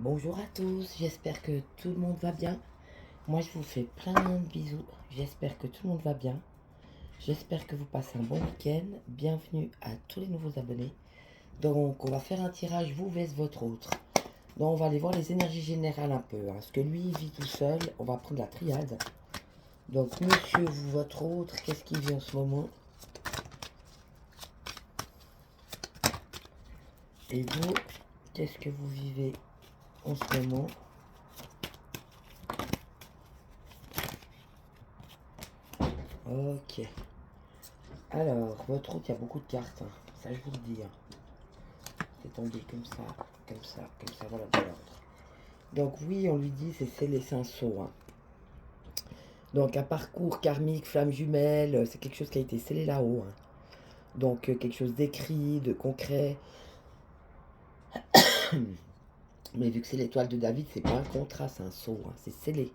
Bonjour à tous, j'espère que tout le monde va bien. Moi je vous fais plein de bisous, j'espère que tout le monde va bien. J'espère que vous passez un bon week-end. Bienvenue à tous les nouveaux abonnés. Donc on va faire un tirage vous vs votre autre. Donc on va aller voir les énergies générales un peu. Parce que lui il vit tout seul, on va prendre la triade. Donc monsieur, vous, votre autre, qu'est-ce qu'il vit en ce moment? Et vous, qu'est-ce que vous vivez en ce moment? Ok. Alors, votre route, il y a beaucoup de cartes, hein. Ça je vous le dis, hein. C'est tombé comme ça, comme ça, comme ça, voilà, de l'ordre. Donc oui, on lui dit, c'est laisser un saut, hein. Donc un parcours karmique, flamme jumelle, c'est quelque chose qui a été scellé là-haut, hein. Donc quelque chose d'écrit, de concret. Mais vu que c'est l'étoile de David, c'est pas un contrat, c'est un saut, hein, c'est scellé.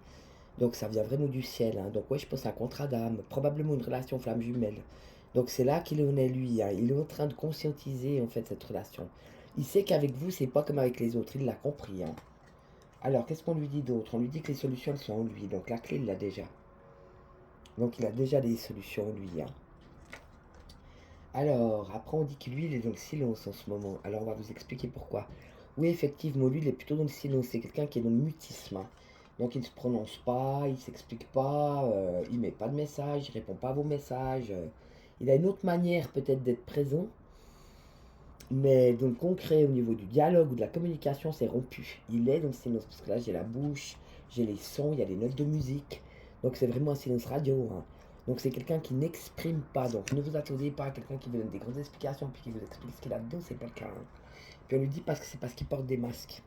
Donc ça vient vraiment du ciel, hein. Donc ouais, je pense à un contrat d'âme, probablement une relation flamme jumelle. Donc c'est là qu'il en est lui, hein. Il est en train de conscientiser en fait cette relation. Il sait qu'avec vous, c'est pas comme avec les autres, il l'a compris, hein. Alors qu'est-ce qu'on lui dit d'autre? On lui dit que les solutions elles sont en lui, donc la clé il l'a déjà. Donc il a déjà des solutions en lui, hein. Alors après on dit que lui il est dans le silence en ce moment. Alors on va vous expliquer pourquoi. Oui effectivement lui il est plutôt dans le silence, c'est quelqu'un qui est dans le mutisme, hein. Donc il ne se prononce pas, il ne s'explique pas, il met pas de message, il répond pas à vos messages. Il a une autre manière peut-être d'être présent, mais dans le concret, au niveau du dialogue ou de la communication, c'est rompu. Il est dans le silence, parce que là j'ai la bouche, j'ai les sons, il y a les notes de musique. Donc c'est vraiment un silence radio, hein. Donc c'est quelqu'un qui n'exprime pas. Donc ne vous attendez pas à quelqu'un qui vous donne des grandes explications puis qui vous explique ce qu'il a dedans, c'est pas le cas, hein. Puis on lui dit parce que c'est parce qu'il porte des masques.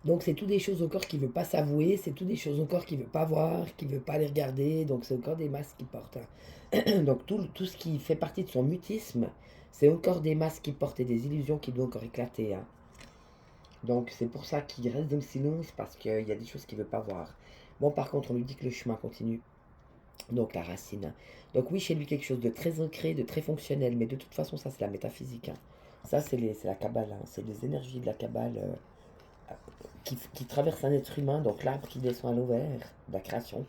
Donc c'est tout des choses encore qu'il veut pas s'avouer, c'est tout des choses encore qu'il veut pas voir, qu'il veut pas les regarder, donc c'est encore des masques qu'il porte, hein. Donc tout ce qui fait partie de son mutisme, c'est encore des masques qu'il porte et des illusions qui doivent encore éclater, hein. Donc c'est pour ça qu'il reste dans le silence, parce qu'il y a des choses qu'il veut pas voir. Bon par contre on lui dit que le chemin continue, donc la racine. Donc oui chez lui quelque chose de très ancré, de très fonctionnel, mais de toute façon ça c'est la métaphysique, hein. Ça c'est la Kabbale, hein. C'est les énergies de la Kabbale, qui traverse un être humain, donc l'arbre qui descend à l'ovaire, la création,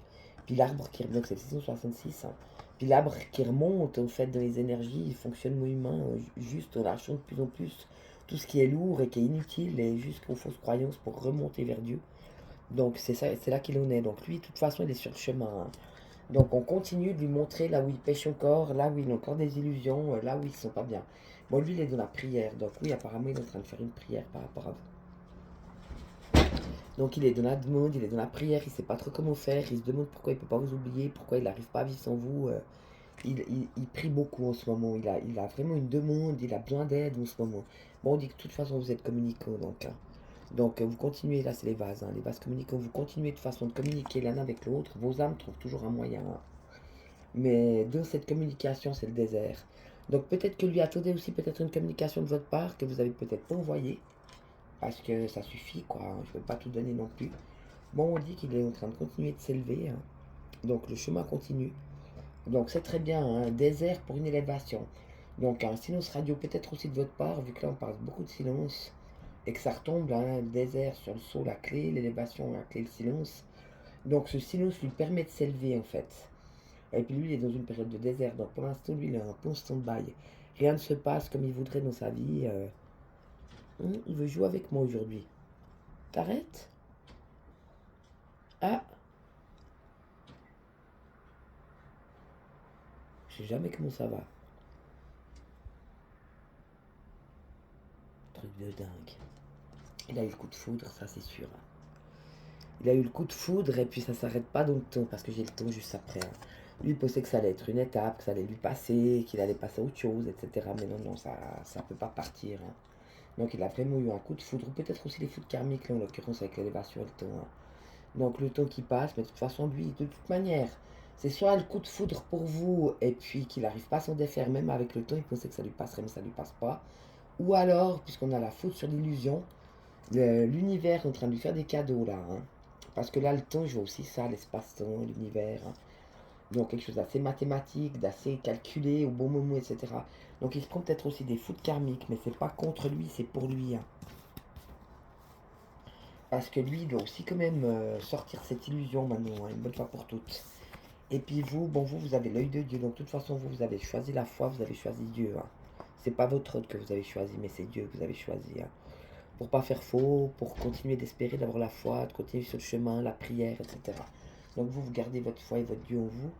puis l'arbre qui donc c'est 666, hein. Puis l'arbre qui remonte en fait dans les énergies, fonctionnement humain, juste en lâchant de plus en plus tout ce qui est lourd et qui est inutile et jusqu'aux fausses croyances pour remonter vers Dieu. Donc c'est ça, c'est là qu'il en est. Donc lui, de toute façon, il est sur le chemin, hein. Donc on continue de lui montrer là où il pêche encore, là où il a encore des illusions, là où ils ne sont pas bien. Bon, lui, il est dans la prière. Donc oui, apparemment, il est en train de faire une prière par rapport à vous. Donc il est dans la demande, il est dans la prière, il ne sait pas trop comment faire, il se demande pourquoi il ne peut pas vous oublier, pourquoi il n'arrive pas à vivre sans vous. Il prie beaucoup en ce moment, il a vraiment une demande, il a besoin d'aide en ce moment. Bon, on dit que de toute façon vous êtes communicants, donc, hein. Donc vous continuez, là c'est les vases, hein, les vases communicants, vous continuez de façon de communiquer l'un avec l'autre, vos âmes trouvent toujours un moyen, hein. Mais dans cette communication, c'est le désert. Donc peut-être que lui attendait aussi peut-être une communication de votre part que vous avez peut-être pas envoyée, parce que ça suffit quoi, hein, je ne veux pas tout donner non plus. Bon, on dit qu'il est en train de continuer de s'élever, hein. Donc le chemin continue. Donc c'est très bien, hein, un désert pour une élévation. Donc un silence radio peut-être aussi de votre part, vu que là on parle beaucoup de silence, et que ça retombe, hein, le désert sur le saut, la clé, l'élévation, la clé, le silence. Donc ce silence lui permet de s'élever en fait. Et puis lui il est dans une période de désert, donc pour l'instant lui il est un peu en stand-by. Rien ne se passe comme il voudrait dans sa vie. Il veut jouer avec moi aujourd'hui. T'arrêtes? Ah, je sais jamais comment ça va. Truc de dingue. Il a eu le coup de foudre, ça c'est sûr, hein. Il a eu le coup de foudre et puis ça s'arrête pas dans le temps parce que j'ai le temps juste après, hein. Lui il pensait que ça allait être une étape, que ça allait lui passer, qu'il allait passer à autre chose, etc. Mais non, non, ça peut pas partir, hein. Donc il a vraiment eu un coup de foudre, ou peut-être aussi les foudres karmiques là en l'occurrence avec l'élévation et le temps, hein. Donc le temps qui passe, mais de toute façon lui, de toute manière, c'est soit le coup de foudre pour vous et puis qu'il n'arrive pas à s'en défaire, même avec le temps, il pensait que ça lui passerait mais ça lui passe pas. Ou alors, puisqu'on a la faute sur l'illusion, l'univers est en train de lui faire des cadeaux là, hein. Parce que là, le temps, je vois aussi ça, l'espace-temps, l'univers, hein. Donc quelque chose d'assez mathématique, d'assez calculé au bon moment, etc. Donc il se prend peut-être aussi des foudres karmiques, mais c'est pas contre lui, c'est pour lui, hein. Parce que lui, il doit aussi quand même sortir cette illusion maintenant, hein, une bonne fois pour toutes. Et puis vous, bon, vous avez l'œil de Dieu. Donc, de toute façon, vous avez choisi la foi, vous avez choisi Dieu, hein. C'est pas votre autre que vous avez choisi, mais c'est Dieu que vous avez choisi, hein. Pour pas faire faux, pour continuer d'espérer, d'avoir la foi, de continuer sur le chemin, la prière, etc. Donc vous gardez votre foi et votre Dieu en vous.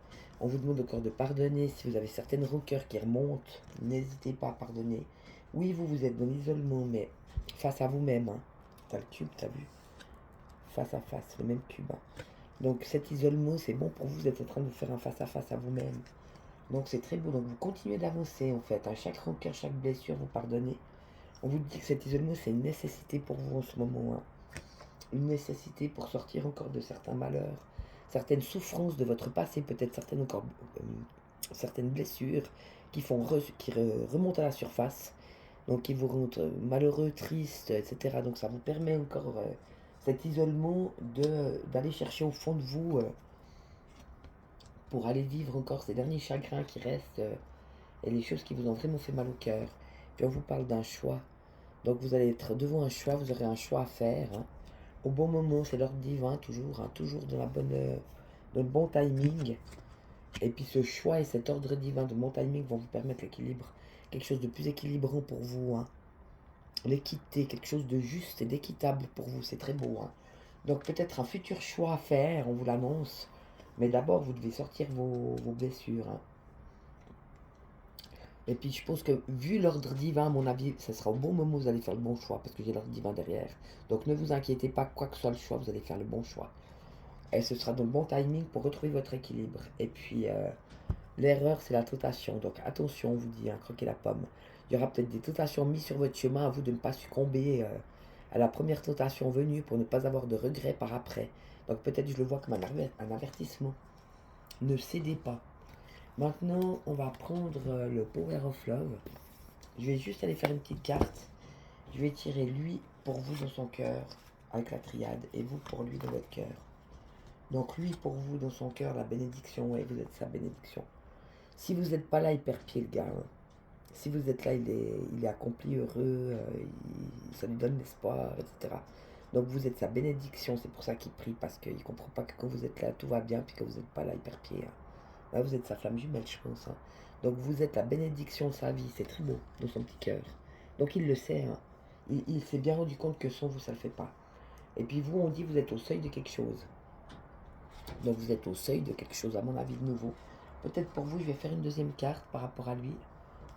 On vous demande encore de pardonner. Si vous avez certaines rancœurs qui remontent, n'hésitez pas à pardonner. Oui, vous êtes dans l'isolement, mais face à vous-même, hein. T'as le cube, t'as vu? Face à face, le même cube, hein. Donc cet isolement, c'est bon pour vous, vous êtes en train de vous faire un face à vous-même. Donc c'est très beau, donc vous continuez d'avancer en fait. À chaque rancœur, chaque blessure, vous pardonnez. On vous dit que cet isolement, c'est une nécessité pour vous en ce moment, hein. Une nécessité pour sortir encore de certains malheurs, certaines souffrances de votre passé, peut-être certaines encore certaines blessures qui remontent à la surface, donc qui vous rendent malheureux, triste, etc. Donc ça vous permet encore cet isolement d'aller chercher au fond de vous pour aller vivre encore ces derniers chagrins qui restent et les choses qui vous ont vraiment fait mal au cœur. Puis on vous parle d'un choix. Donc vous allez être devant un choix, vous aurez un choix à faire, hein. Au bon moment, c'est l'ordre divin, toujours, hein, toujours dans le bon timing. Et puis ce choix et cet ordre divin de bon timing vont vous permettre l'équilibre, quelque chose de plus équilibrant pour vous, hein. L'équité, quelque chose de juste et d'équitable pour vous, c'est très beau, hein. Donc peut-être un futur choix à faire, on vous l'annonce, mais d'abord vous devez sortir vos blessures, hein. Et puis je pense que vu l'ordre divin, à mon avis, ce sera au bon moment où vous allez faire le bon choix, parce que j'ai l'ordre divin derrière. Donc ne vous inquiétez pas, quoi que soit le choix, vous allez faire le bon choix. Et ce sera dans le bon timing pour retrouver votre équilibre. Et puis l'erreur, c'est la tentation. Donc attention, on vous dit, hein, croquez la pomme. Il y aura peut-être des tentations mises sur votre chemin, à vous de ne pas succomber à la première tentation venue pour ne pas avoir de regrets par après. Donc peut-être je le vois comme un avertissement. Ne cédez pas. Maintenant, on va prendre le Power of Love. Je vais juste aller faire une petite carte. Je vais tirer lui pour vous dans son cœur avec la triade et vous pour lui dans votre cœur. Donc lui pour vous dans son cœur, la bénédiction, et vous êtes sa bénédiction. Si vous n'êtes pas là, il perd pied le gars, hein. Si vous êtes là, il est accompli, heureux, ça lui donne l'espoir, etc. Donc vous êtes sa bénédiction, c'est pour ça qu'il prie, parce qu'il ne comprend pas que quand vous êtes là, tout va bien, puis que vous n'êtes pas là, il perd pied, hein. Là, vous êtes sa flamme jumelle, je pense, hein. Donc vous êtes la bénédiction de sa vie, c'est très beau, dans son petit cœur. Donc il le sait, hein. Il s'est bien rendu compte que sans vous, ça ne le fait pas. Et puis vous, on dit, vous êtes au seuil de quelque chose. Donc vous êtes au seuil de quelque chose, à mon avis, de nouveau. Peut-être pour vous, je vais faire une deuxième carte par rapport à lui.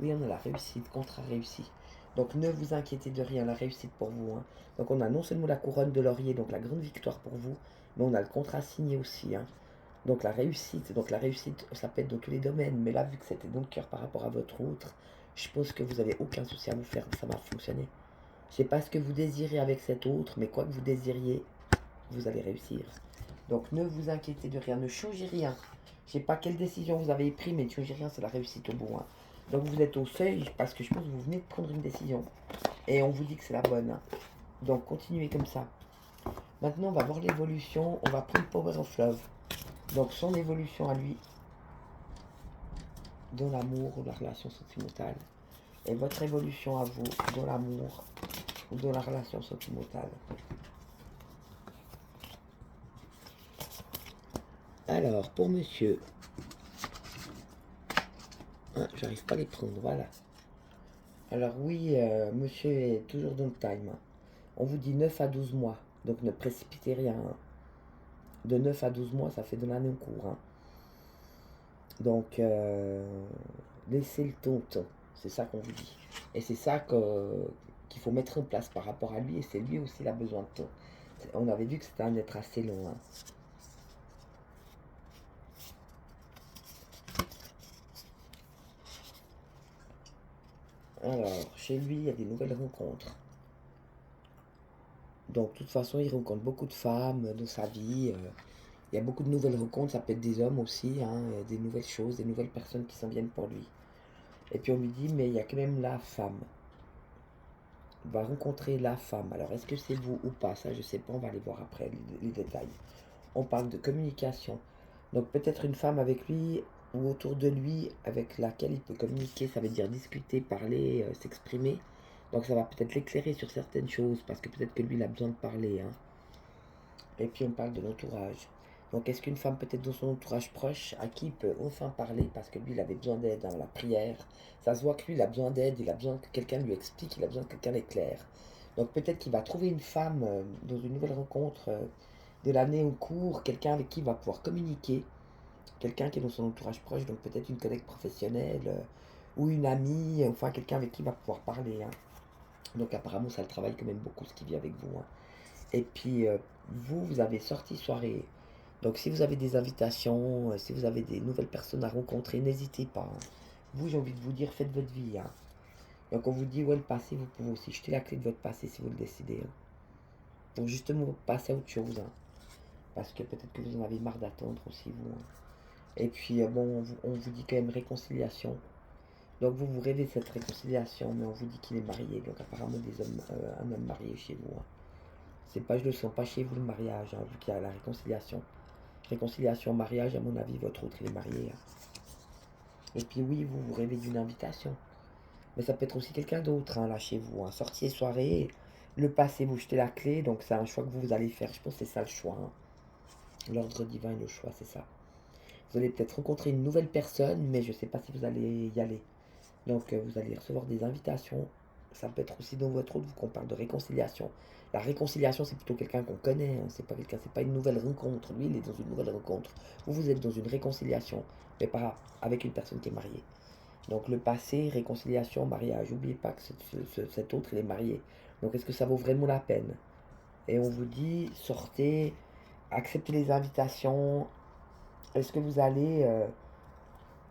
Oui, on a la réussite, contrat réussi. Donc ne vous inquiétez de rien, la réussite pour vous, hein. Donc on a non seulement la couronne de laurier, donc la grande victoire pour vous, mais on a le contrat signé aussi, hein. Donc la réussite, ça peut être dans tous les domaines, mais là, vu que c'était dans le cœur par rapport à votre autre, je pense que vous n'avez aucun souci à vous faire, ça va fonctionner. Je sais pas ce que vous désirez avec cet autre, mais quoi que vous désiriez, vous allez réussir. Donc ne vous inquiétez de rien, ne changez rien. Je sais pas quelle décision vous avez prise, mais ne changez rien, c'est la réussite au bout, hein. Donc vous êtes au seuil, parce que je pense que vous venez de prendre une décision. Et on vous dit que c'est la bonne, hein. Donc continuez comme ça. Maintenant, on va voir l'évolution, on va prendre Power of Love. Donc son évolution à lui, dans l'amour ou la relation sentimentale. Et votre évolution à vous, dans l'amour ou dans la relation sentimentale. Alors, pour monsieur, hein, j'arrive pas à les prendre, voilà. Alors oui, monsieur est toujours dans le time, hein. On vous dit 9 à 12 mois, donc ne précipitez rien, hein. De 9 à 12 mois, ça fait de l'année en cours, hein. Donc, laissez le temps, c'est ça qu'on vous dit. Et c'est ça qu'il faut mettre en place par rapport à lui, et c'est lui aussi qui a besoin de temps. On avait vu que c'était un être assez long, hein. Alors, chez lui, il y a des nouvelles rencontres. Donc, de toute façon, il rencontre beaucoup de femmes dans sa vie. Il y a beaucoup de nouvelles rencontres, ça peut être des hommes aussi, hein, des nouvelles choses, des nouvelles personnes qui s'en viennent pour lui. Et puis on lui dit, mais il y a quand même la femme. On va rencontrer la femme. Alors, est-ce que c'est vous ou pas? Ça, je sais pas, on va aller voir après les détails. On parle de communication. Donc, peut-être une femme avec lui ou autour de lui avec laquelle il peut communiquer, ça veut dire discuter, parler, s'exprimer. Donc, ça va peut-être l'éclairer sur certaines choses parce que peut-être que lui, il a besoin de parler, hein. Et puis on parle de l'entourage. Donc est-ce qu'une femme peut-être dans son entourage proche à qui il peut enfin parler parce que lui il avait besoin d'aide dans la prière. Ça se voit que lui il a besoin d'aide, il a besoin que quelqu'un lui explique, il a besoin que quelqu'un l'éclaire. Donc peut-être qu'il va trouver une femme dans une nouvelle rencontre de l'année en cours, quelqu'un avec qui il va pouvoir communiquer, quelqu'un qui est dans son entourage proche, donc peut-être une collègue professionnelle ou une amie, enfin quelqu'un avec qui il va pouvoir parler, hein. Donc apparemment ça le travaille quand même beaucoup ce qui vit avec vous, hein. Et puis vous, vous avez sorti soirée. Donc si vous avez des invitations, si vous avez des nouvelles personnes à rencontrer, n'hésitez pas, hein. Vous, j'ai envie de vous dire, faites votre vie, hein. Donc on vous dit, ouais, le passé, vous pouvez aussi jeter la clé de votre passé si vous le décidez, hein. Pour justement passer à autre chose, hein. Parce que peut-être que vous en avez marre d'attendre aussi, vous, hein. Et puis bon, on vous dit quand même réconciliation. Donc vous rêvez de cette réconciliation, mais on vous dit qu'il est marié. Donc apparemment un homme marié chez vous, hein. C'est pas, je le sens pas chez vous le mariage, hein, vu qu'il y a la réconciliation. Réconciliation, mariage, à mon avis, votre autre il est marié, hein. Et puis oui, vous rêvez d'une invitation. Mais ça peut être aussi quelqu'un d'autre, hein, là chez vous, hein. Sortie et soirée, le passé, vous jetez la clé, donc c'est un choix que vous allez faire. Je pense que c'est ça le choix, hein. L'ordre divin et le choix, c'est ça. Vous allez peut-être rencontrer une nouvelle personne, mais je ne sais pas si vous allez y aller. Donc vous allez recevoir des invitations. Ça peut être aussi dans votre autre, vu qu'on parle de réconciliation. La réconciliation, c'est plutôt quelqu'un qu'on connaît, hein. C'est pas quelqu'un, c'est pas une nouvelle rencontre. Lui, il est dans une nouvelle rencontre. Vous êtes dans une réconciliation, mais pas avec une personne qui est mariée. Donc le passé, réconciliation, mariage. N'oubliez pas que cet autre, il est marié. Donc est-ce que ça vaut vraiment la peine? Et on vous dit, sortez, acceptez les invitations. Est-ce que vous allez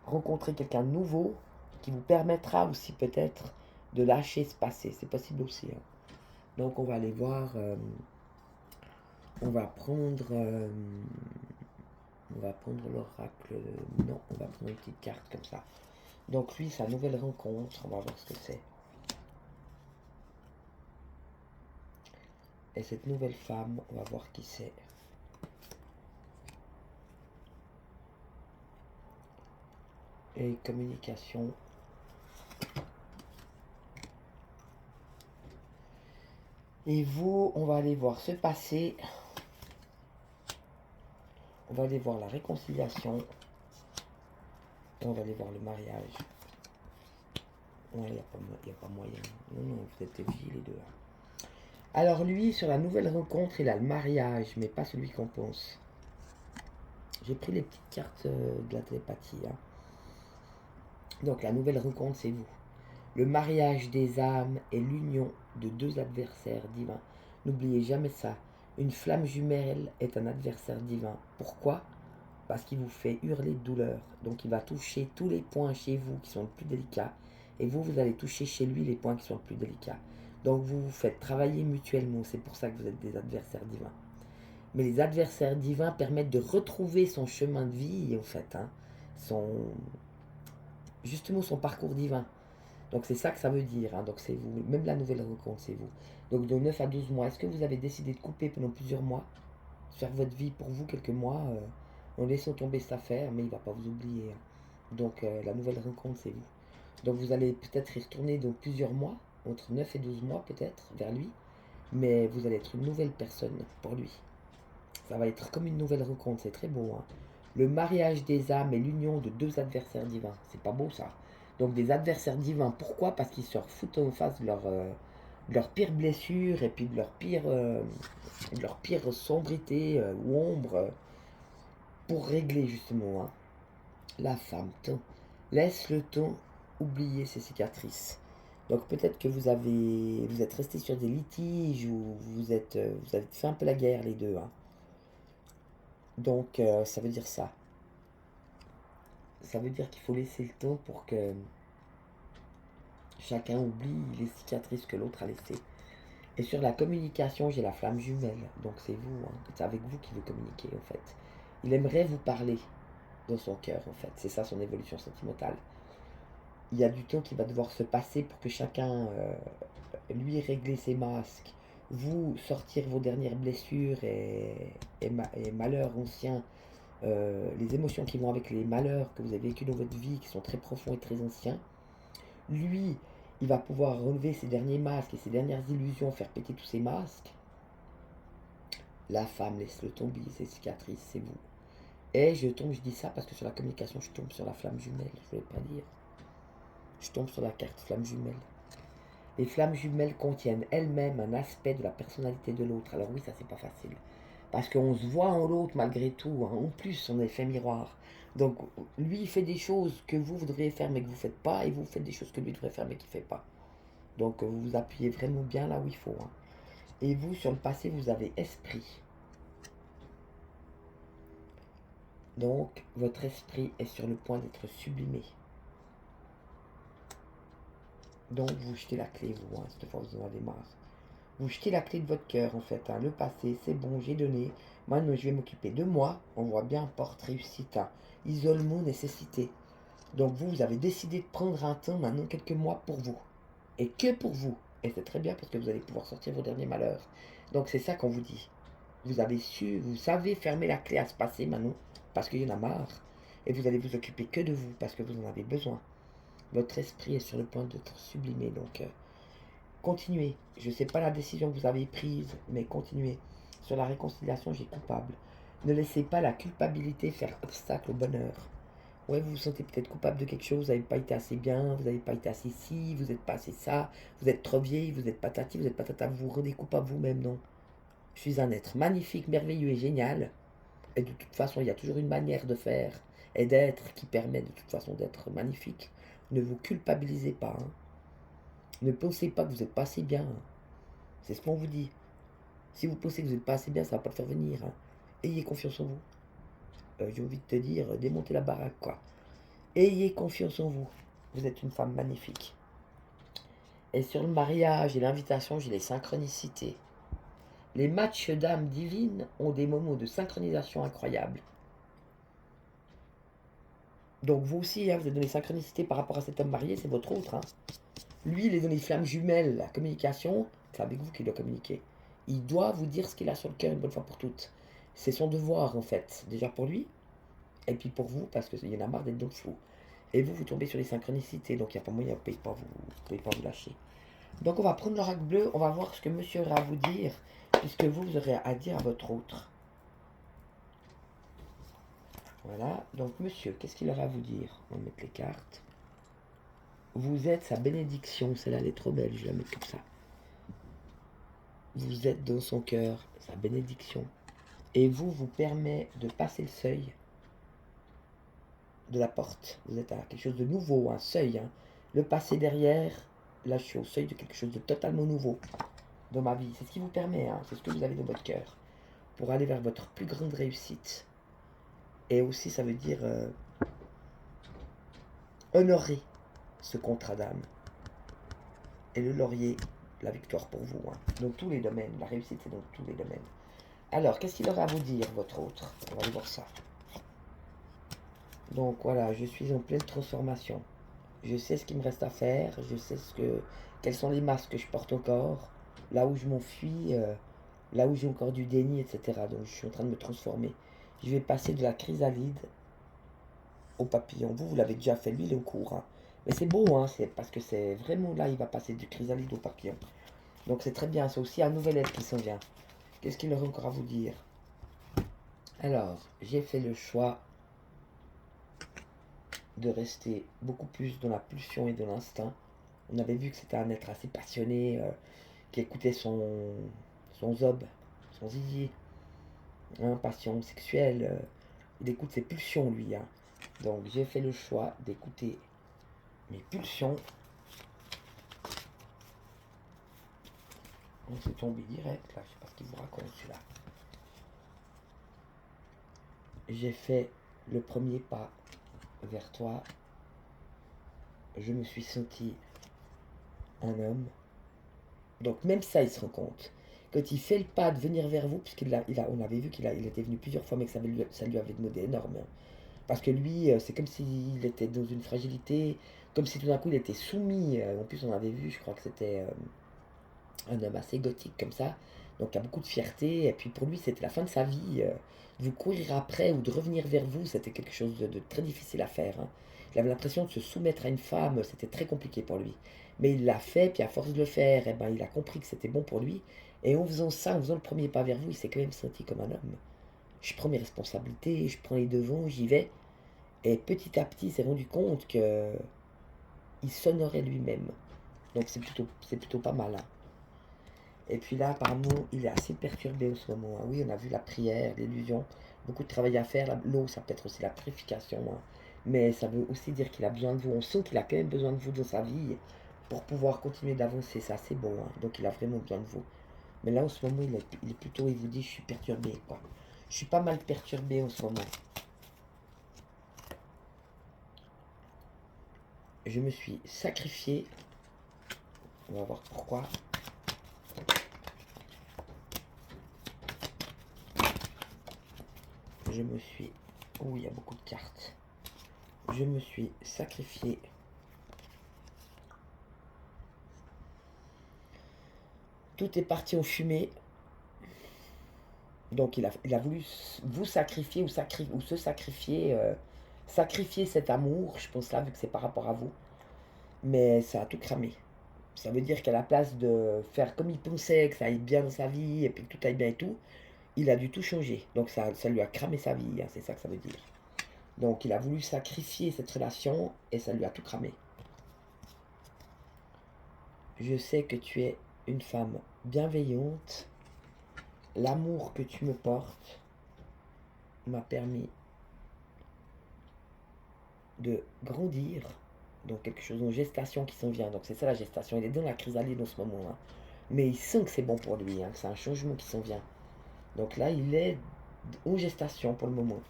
rencontrer quelqu'un de nouveau qui vous permettra aussi peut-être de lâcher ce passé? C'est possible aussi, hein. Donc on va aller voir, on va prendre, l'oracle. Non, on va prendre une petite carte comme ça. Donc lui, sa nouvelle rencontre, on va voir ce que c'est. Et cette nouvelle femme, on va voir qui c'est. Et communication. Et vous, on va aller voir ce passé. On va aller voir la réconciliation. Et on va aller voir le mariage. Ouais, il n'y a pas moyen. Non, non, vous êtes vieux les deux, hein. Alors lui, sur la nouvelle rencontre, il a le mariage, mais pas celui qu'on pense. J'ai pris les petites cartes de la télépathie, hein. Donc la nouvelle rencontre, c'est vous. Le mariage des âmes est l'union de deux adversaires divins. N'oubliez jamais ça. Une flamme jumelle est un adversaire divin. Pourquoi? Parce qu'il vous fait hurler de douleur. Donc il va toucher tous les points chez vous qui sont les plus délicats. Et vous, vous allez toucher chez lui les points qui sont les plus délicats. Donc vous vous faites travailler mutuellement. C'est pour ça que vous êtes des adversaires divins. Mais les adversaires divins permettent de retrouver son chemin de vie, en fait, hein, justement son parcours divin. Donc c'est ça que ça veut dire, hein. Donc c'est vous. Même la nouvelle rencontre, c'est vous. Donc de 9 à 12 mois, est-ce que vous avez décidé de couper pendant plusieurs mois, faire votre vie pour vous quelques mois, en laissant tomber cette affaire, mais il ne va pas vous oublier, hein. Donc la nouvelle rencontre, c'est vous. Donc vous allez peut-être y retourner dans plusieurs mois, entre 9 et 12 mois peut-être, vers lui, mais vous allez être une nouvelle personne pour lui. Ça va être comme une nouvelle rencontre, c'est très beau, hein. Le mariage des âmes est l'union de deux adversaires divins. C'est pas beau ça. Donc des adversaires divins, pourquoi? Parce qu'ils se refoutent en face de leur pire blessure et puis de leur pire sombrité ou ombre pour régler justement, hein. La femme, temps. Laisse le temps oublier ses cicatrices. Donc peut-être que vous êtes resté sur des litiges ou vous avez fait un peu la guerre les deux, hein. Donc ça veut dire ça. Ça veut dire qu'il faut laisser le temps pour que chacun oublie les cicatrices que l'autre a laissées. Et sur la communication, j'ai la flamme jumelle. Donc c'est vous, hein. C'est avec vous qu'il veut communiquer en fait. Il aimerait vous parler dans son cœur en fait. C'est ça son évolution sentimentale. Il y a du temps qui va devoir se passer pour que chacun, lui, régler ses masques. Vous, sortir vos dernières blessures et malheurs anciens. Les émotions qui vont avec les malheurs que vous avez vécu dans votre vie, qui sont très profonds et très anciens. Lui, il va pouvoir relever ses derniers masques et ses dernières illusions, faire péter tous ses masques. La femme laisse le tomber, ses cicatrices, c'est vous. Et je tombe, je dis ça parce que sur la communication, je tombe sur la flamme jumelle, je voulais pas dire. Je tombe sur la carte flamme jumelle. Les flammes jumelles contiennent elles-mêmes un aspect de la personnalité de l'autre. Alors oui, ça c'est pas facile. Parce qu'on se voit en l'autre malgré tout. Hein. En plus, on est fait miroir. Donc lui, il fait des choses que vous devriez faire mais que vous ne faites pas. Et vous faites des choses que lui devrait faire mais qu'il ne fait pas. Donc vous vous appuyez vraiment bien là où il faut. Hein. Et vous, sur le passé, vous avez esprit. Donc votre esprit est sur le point d'être sublimé. Donc vous jetez la clé, vous, hein, cette fois vous en avez marre. Vous jetez la clé de votre cœur en fait. Hein. Le passé, c'est bon, j'ai donné. Maintenant, je vais m'occuper de moi. On voit bien porte, réussite, hein. Isolement, nécessité. Donc vous, vous avez décidé de prendre un temps, maintenant quelques mois pour vous. Et que pour vous. Et c'est très bien parce que vous allez pouvoir sortir vos derniers malheurs. Donc c'est ça qu'on vous dit. Vous avez su, vous savez fermer la clé à ce passé maintenant, parce qu'il y en a marre. Et vous allez vous occuper que de vous, parce que vous en avez besoin. Votre esprit est sur le point d'être sublimé, donc continuez. Je ne sais pas la décision que vous avez prise, mais continuez. Sur la réconciliation, j'ai coupable. Ne laissez pas la culpabilité faire obstacle au bonheur. Ouais, vous vous sentez peut-être coupable de quelque chose, vous n'avez pas été assez bien, vous n'avez pas été assez ci, vous n'êtes pas assez ça, vous êtes trop vieille, vous êtes patati, vous êtes patata, vous vous rendez coupable vous-même, non. Je suis un être magnifique, merveilleux et génial. Et de toute façon, il y a toujours une manière de faire et d'être qui permet de toute façon d'être magnifique. Ne vous culpabilisez pas. Hein. Ne pensez pas que vous n'êtes pas assez bien. Hein. C'est ce qu'on vous dit. Si vous pensez que vous n'êtes pas assez bien, ça ne va pas le faire venir. Hein. Ayez confiance en vous. J'ai envie de te dire, démontez la baraque, quoi. Ayez confiance en vous. Vous êtes une femme magnifique. Et sur le mariage et l'invitation, j'ai les synchronicités. Les matchs d'âmes divines ont des moments de synchronisation incroyables. Donc vous aussi, hein, vous êtes dans les synchronicités par rapport à cet homme marié, c'est votre autre. Hein. Lui, il est dans les flammes jumelles, la communication, c'est avec vous qu'il doit communiquer. Il doit vous dire ce qu'il a sur le cœur une bonne fois pour toutes. C'est son devoir en fait, déjà pour lui, et puis pour vous, parce qu'il y en a marre d'être dans le flou. Et vous, vous tombez sur les synchronicités, donc il n'y a pas moyen, vous ne pouvez pas vous lâcher. Donc on va prendre l'oracle bleu, on va voir ce que monsieur aura à vous dire, puisque vous aurez à dire à votre autre. Voilà, donc monsieur, qu'est-ce qu'il aura à vous dire? On va mettre les cartes. Vous êtes sa bénédiction, celle-là elle est trop belle, je la mets comme ça. Vous êtes dans son cœur, sa bénédiction. Et vous permet de passer le seuil de la porte. Vous êtes à quelque chose de nouveau, un seuil. Hein. Le passé derrière, là je suis au seuil de quelque chose de totalement nouveau dans ma vie. C'est ce qui vous permet, hein, c'est ce que vous avez dans votre cœur. Pour aller vers votre plus grande réussite. Et aussi ça veut dire honorer ce contrat d'âme. Et le laurier, la victoire pour vous. Hein. Dans tous les domaines. La réussite, c'est dans tous les domaines. Alors, qu'est-ce qu'il aura à vous dire, votre autre? On va aller voir ça. Donc voilà, je suis en pleine transformation. Je sais ce qu'il me reste à faire. Je sais quels sont les masques que je porte encore. Là où je m'enfuis. Là où j'ai encore du déni, etc. Donc je suis en train de me transformer. Je vais passer de la chrysalide au papillon. Vous l'avez déjà fait, lui, il est au cours. Hein. Mais c'est beau, hein, c'est parce que c'est vraiment là, il va passer du chrysalide au papillon. Donc c'est très bien, c'est aussi un nouvel être qui s'en vient. Qu'est-ce qu'il aurait encore à vous dire? Alors, j'ai fait le choix de rester beaucoup plus dans la pulsion et dans l'instinct. On avait vu que c'était un être assez passionné, qui écoutait son zob, son zizi, hein, passion sexuelle. Il écoute ses pulsions, lui. Hein. Donc j'ai fait le choix d'écouter mes pulsions. On s'est tombé direct, là, je sais pas ce qu'il vous raconte, celui-là. J'ai fait le premier pas vers toi. Je me suis senti un homme. Donc même ça, il se rend compte. Quand il fait le pas de venir vers vous, on avait vu qu'il était venu plusieurs fois, mais que ça lui avait demandé énormément. Parce que lui, c'est comme s'il était dans une fragilité, comme si tout d'un coup il était soumis. En plus, on avait vu, je crois que c'était un homme assez gothique comme ça. Donc il y a beaucoup de fierté. Et puis pour lui, c'était la fin de sa vie. De vous courir après ou de revenir vers vous, c'était quelque chose de très difficile à faire. Hein. Il avait l'impression de se soumettre à une femme, c'était très compliqué pour lui. Mais il l'a fait, puis à force de le faire, eh ben, il a compris que c'était bon pour lui. Et en faisant ça, en faisant le premier pas vers vous, il s'est quand même senti comme un homme. Je prends mes responsabilités, je prends les devants, j'y vais. Et petit à petit, il s'est rendu compte que il s'honorait lui-même. Donc c'est plutôt pas mal, hein. Et puis là, apparemment, il est assez perturbé en ce moment, hein. Oui, on a vu la prière, l'illusion, beaucoup de travail à faire. L'eau, ça peut être aussi la purification, hein. Mais ça veut aussi dire qu'il a besoin de vous. On sent qu'il a quand même besoin de vous dans sa vie pour pouvoir continuer d'avancer. C'est assez bon, hein. Donc il a vraiment besoin de vous. Mais là, en ce moment, il est plutôt, il vous dit, je suis perturbé, quoi. Je suis pas mal perturbé en ce moment. Je me suis sacrifié. On va voir pourquoi. Je me suis... Oh, il y a beaucoup de cartes. Je me suis sacrifié. Tout est parti en fumée. Donc il a voulu vous sacrifier ou se sacrifier. Sacrifier cet amour, je pense là, vu que c'est par rapport à vous. Mais ça a tout cramé. Ça veut dire qu'à la place de faire comme il pensait, que ça aille bien dans sa vie, et puis que tout aille bien et tout, il a dû tout changer. Donc ça lui a cramé sa vie, hein, c'est ça que ça veut dire. Donc il a voulu sacrifier cette relation, et ça lui a tout cramé. Je sais que tu es une femme bienveillante. L'amour que tu me portes m'a permis de grandir. Donc quelque chose en gestation qui s'en vient. Donc c'est ça la gestation. Il est dans la chrysalide en ce moment, hein. Mais il sent que c'est bon pour lui, hein, que c'est un changement qui s'en vient. Donc là, il est en gestation pour le moment.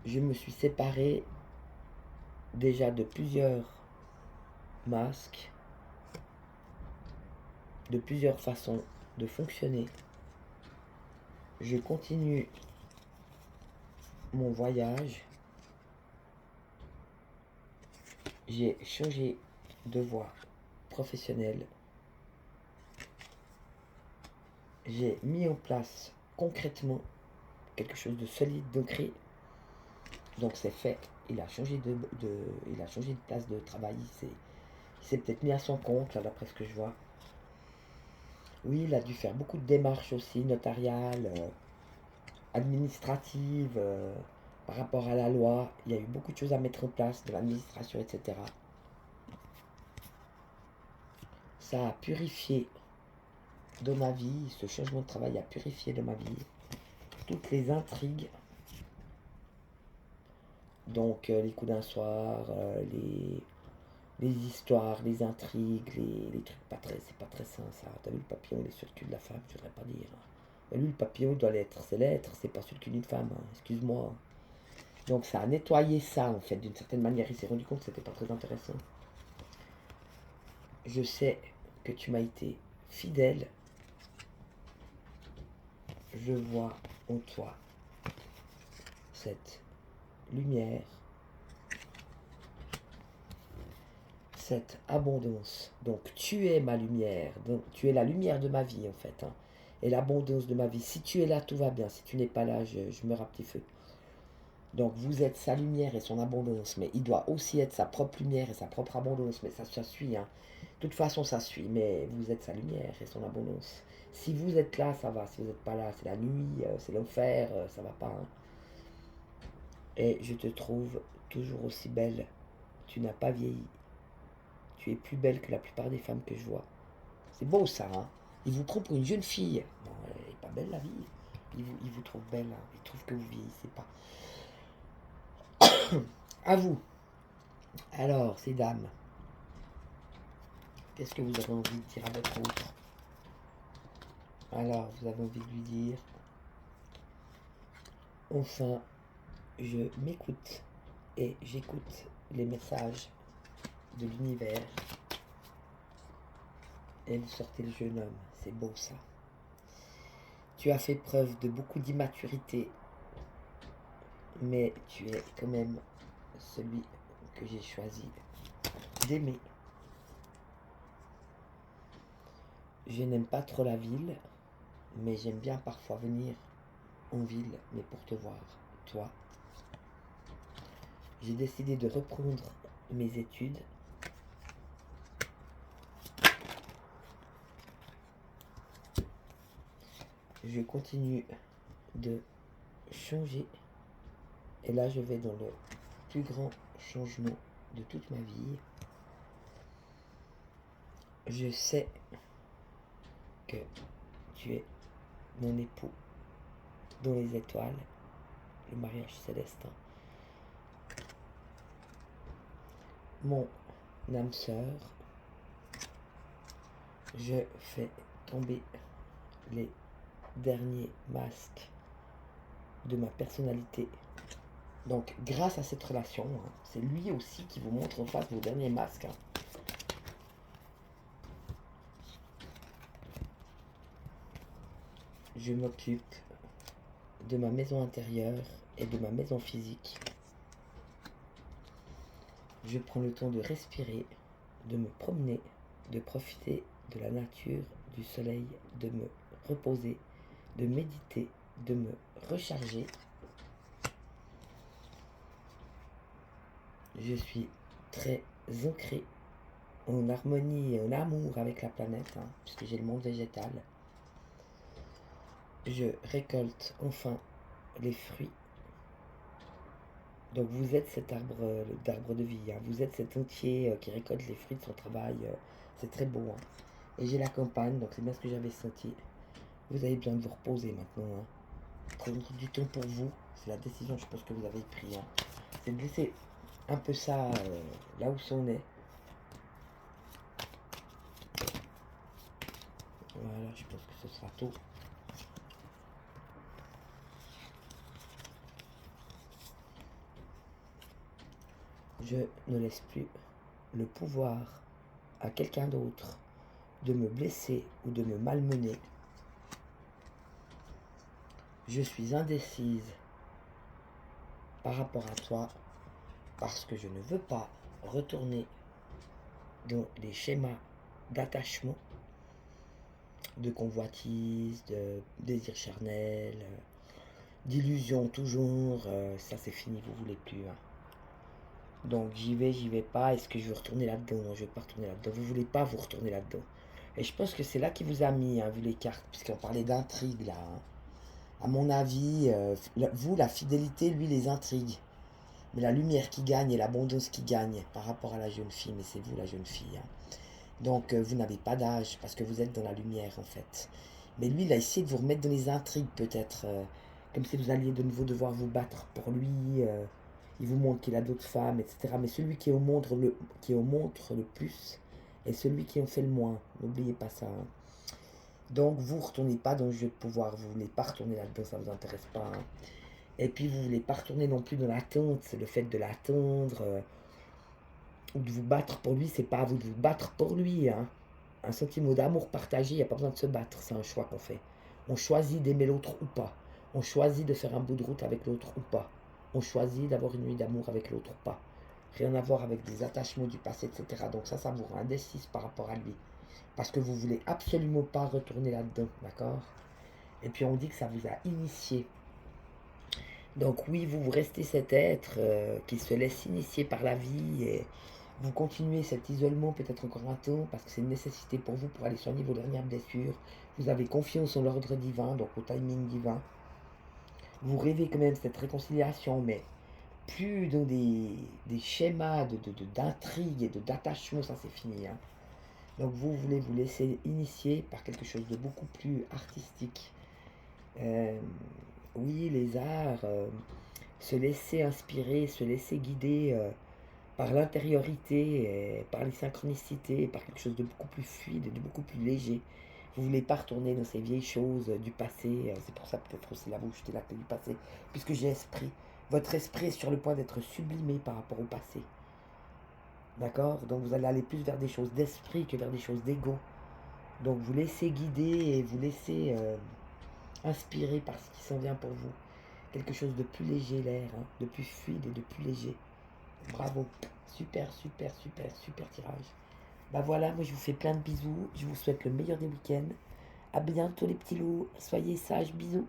Je me suis séparé déjà de plusieurs masques, de plusieurs façons de fonctionner. Je continue mon voyage. J'ai changé de voie professionnelle. J'ai mis en place concrètement quelque chose de solide, d'ancré. Donc c'est fait. Il a changé il a changé de place de travail. Il s'est peut-être mis à son compte, là, d'après ce que je vois. Oui, il a dû faire beaucoup de démarches aussi, notariales, administratives, par rapport à la loi. Il y a eu beaucoup de choses à mettre en place, de l'administration, etc. Ça a purifié de ma vie, ce changement de travail a purifié de ma vie toutes les intrigues. Donc les coups d'un soir, les histoires, les intrigues, les trucs pas très, c'est pas très sain ça. T'as vu le papillon, il est sur le cul de la femme, je voudrais pas dire. Mais lui, le papillon, il doit l'être, c'est l'être, c'est pas sur le cul d'une femme, hein. Excuse-moi. Donc ça a nettoyé ça en fait, d'une certaine manière. Il s'est rendu compte que c'était pas très intéressant. Je sais que tu m'as été fidèle. Je vois en toi cette lumière, cette abondance. Donc tu es ma lumière, donc tu es la lumière de ma vie en fait, hein, et l'abondance de ma vie. Si tu es là, tout va bien. Si tu n'es pas là, je meurs à petit feu. Donc vous êtes sa lumière et son abondance, mais il doit aussi être sa propre lumière et sa propre abondance. Mais ça suit, hein. De toute façon, ça suit, mais vous êtes sa lumière et son abondance. Si vous êtes là, ça va. Si vous n'êtes pas là, c'est la nuit, c'est l'enfer, ça va pas, hein. Et je te trouve toujours aussi belle. Tu n'as pas vieilli. Tu es plus belle que la plupart des femmes que je vois. C'est beau ça, hein. Il vous prend pour une jeune fille. Non, elle n'est pas belle la vie. Il vous trouve belle, hein. Il trouve que vous vieillissez pas. À vous. Alors, ces dames, qu'est-ce que vous avez envie de dire à votre autre? Alors, vous avez envie de lui dire, enfin, je m'écoute et j'écoute les messages de l'univers. Et vous sortez le jeune homme. C'est beau ça. Tu as fait preuve de beaucoup d'immaturité, mais tu es quand même celui que j'ai choisi d'aimer. Je n'aime pas trop la ville, mais j'aime bien parfois venir en ville, mais pour te voir, toi. J'ai décidé de reprendre mes études. je continue de changer. Et là, je vais dans le plus grand changement de toute ma vie. Je sais que tu es mon époux dans les étoiles, le mariage céleste. Mon âme sœur, je fais tomber les derniers masques de ma personnalité. Donc, grâce à cette relation, c'est lui aussi qui vous montre en face vos derniers masques. Je m'occupe de ma maison intérieure et de ma maison physique. Je prends le temps de respirer, de me promener, de profiter de la nature, du soleil, de me reposer, de méditer, de me recharger. Je suis très ancré en harmonie et en amour avec la planète, puisque j'ai le monde végétal. Je récolte enfin les fruits. Donc vous êtes cet arbre de vie, vous êtes cet entier qui récolte les fruits de son travail, c'est très beau. Et j'ai la campagne, donc c'est bien ce que j'avais senti. Vous avez besoin de vous reposer maintenant. Prendre du temps pour vous, c'est la décision je pense que vous avez prise. C'est de laisser un peu ça là où c'en est. Voilà, je pense que ce sera tout. Je ne laisse plus le pouvoir à quelqu'un d'autre de me blesser ou de me malmener. Je suis indécise par rapport à toi parce que je ne veux pas retourner dans les schémas d'attachement, de convoitise, de désir charnel, d'illusion toujours. Ça c'est fini, vous voulez plus. Donc j'y vais pas. Est-ce que je veux retourner là-dedans? Non, je vais pas retourner là-dedans. Vous voulez pas vous retourner là-dedans. Et je pense que c'est là qu'il vous a mis, vu les cartes, puisqu'on parlait d'intrigue là. À mon avis, vous, la fidélité, lui, les intrigues. Mais la lumière qui gagne et l'abondance qui gagne par rapport à la jeune fille, mais c'est vous la jeune fille. Donc vous n'avez pas d'âge parce que vous êtes dans la lumière en fait. Mais lui, il a essayé de vous remettre dans les intrigues peut-être, comme si vous alliez de nouveau devoir vous battre pour lui. Il vous montre qu'il a d'autres femmes, etc. Mais celui qui en montre le plus est celui qui en fait le moins. N'oubliez pas ça. Donc vous ne retournez pas dans le jeu de pouvoir, vous ne voulez pas retourner là-dedans, ça ne vous intéresse pas. Et puis vous ne voulez pas retourner non plus dans l'attente, c'est le fait de l'attendre, ou de vous battre pour lui, c'est pas à vous de vous battre pour lui. Un sentiment d'amour partagé, il n'y a pas besoin de se battre, c'est un choix qu'on fait. On choisit d'aimer l'autre ou pas. On choisit de faire un bout de route avec l'autre ou pas. On choisit d'avoir une nuit d'amour avec l'autre ou pas. Rien à voir avec des attachements du passé, etc. Donc ça vous rend indécis par rapport à lui. Parce que vous voulez absolument pas retourner là-dedans, d'accord? Et puis on dit que ça vous a initié. Donc oui, vous restez cet être qui se laisse initier par la vie et vous continuez cet isolement peut-être encore un temps parce que c'est une nécessité pour vous pour aller soigner vos dernières blessures. Vous avez confiance en l'ordre divin, donc au timing divin. Vous rêvez quand même cette réconciliation, mais plus dans des schémas d'intrigue et d'attachement, ça c'est fini. Donc vous voulez vous laisser initier par quelque chose de beaucoup plus artistique. Oui, les arts, se laisser inspirer, se laisser guider par l'intériorité, par les synchronicités, par quelque chose de beaucoup plus fluide, de beaucoup plus léger. Vous ne voulez pas retourner dans ces vieilles choses du passé, c'est pour ça peut-être aussi là vous jetez la clé du passé, puisque j'ai esprit. Votre esprit est sur le point d'être sublimé par rapport au passé. D'accord? Donc vous allez aller plus vers des choses d'esprit que vers des choses d'ego. Donc vous laissez guider et vous laissez inspirer par ce qui s'en vient pour vous. Quelque chose de plus léger l'air, de plus fluide et de plus léger. Bravo. Super, super, super, super tirage. Bah voilà, moi je vous fais plein de bisous. Je vous souhaite le meilleur des week-ends. À bientôt les petits loups. Soyez sages. Bisous.